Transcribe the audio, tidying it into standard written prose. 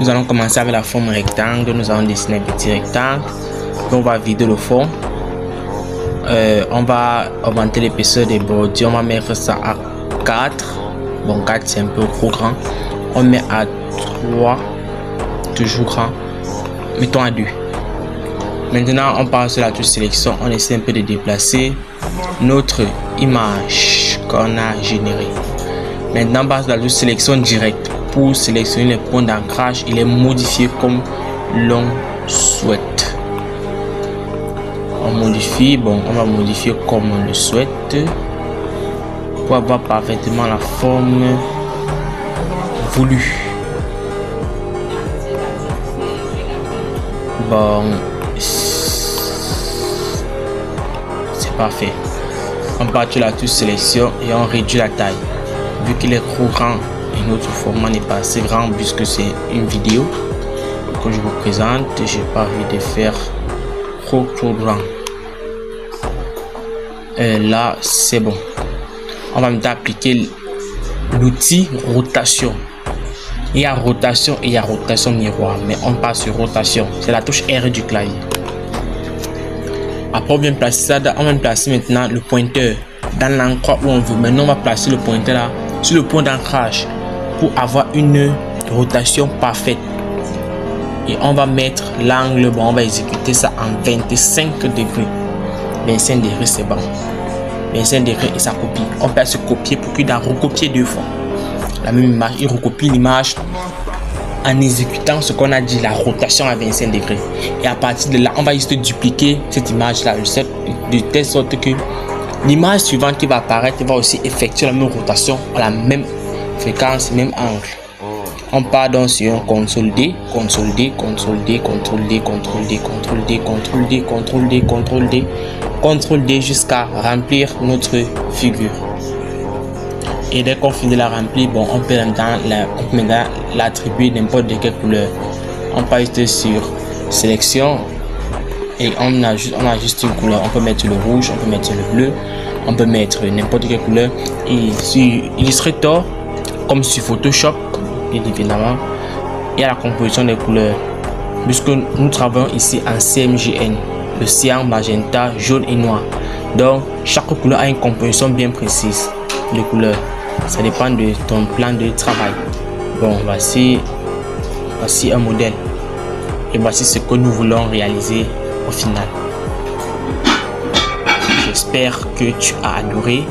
Nous allons commencer avec la forme rectangle. Nous allons dessiner un petit rectangle. On va vider le fond. On va augmenter l'épaisseur des bordures. On va mettre ça à 4. Bon, 4 c'est un peu trop grand. On met à 3. Toujours grand. Mettons à 2. Maintenant, on passe sur la touche sélection. On essaie un peu de déplacer notre image qu'on a générée. Maintenant, on passe sur la touche sélection directe. Pour sélectionner les points d'ancrage, il est modifié comme l'on souhaite. On modifie, bon, on va modifier comme on le souhaite pour avoir parfaitement la forme voulue. Bon, c'est parfait. On part sur la touche sélection et on réduit la taille. Vu qu'il est trop grand et notre format n'est pas assez grand puisque c'est une vidéo que je vous présente, j'ai pas envie de faire trop grand. Et là c'est bon. On va maintenant appliquer l'outil rotation. Il y a rotation et il y a rotation miroir, mais on passe sur rotation. C'est la touche R du clavier. Après on vient placer ça, on va placer maintenant le pointeur dans l'endroit où on veut. Maintenant on va placer le pointeur là sur le point d'ancrage pour avoir une rotation parfaite. Et on va mettre l'angle, bon on va exécuter ça en 25 degrés. 25 degrés c'est bon. 25 degrés et ça copie. On peut se copier pour qu'il a recopier deux fois la même image. Il recopie l'image en exécutant ce qu'on a dit, la rotation à 25 degrés. Et à partir de là, on va juste dupliquer cette image là de telle sorte que l'image suivante qui va apparaître va aussi effectuer la même rotation à la même fréquence, même angle. On part donc sur un CTRL D, CTRL D, CTRL D, CTRL D, CTRL D, CTRL D, CTRL D, CTRL D, CTRL D, CTRL D jusqu'à remplir notre figure. Et dès qu'on finit de la remplir, bon, on peut maintenant l'attribuer n'importe quelle couleur. On passe sur sélection et on ajuste une couleur. On peut mettre le rouge, on peut mettre le bleu, on peut mettre n'importe quelle couleur. Et sur Illustrator, comme sur Photoshop, bien évidemment, il y a la composition des couleurs. Puisque nous travaillons ici en CMYN, le cyan, magenta, jaune et noir. Donc chaque couleur a une composition bien précise de couleurs. Ça dépend de ton plan de travail. Bon, voici un modèle. Et voici ce que nous voulons réaliser au final. J'espère que tu as adoré.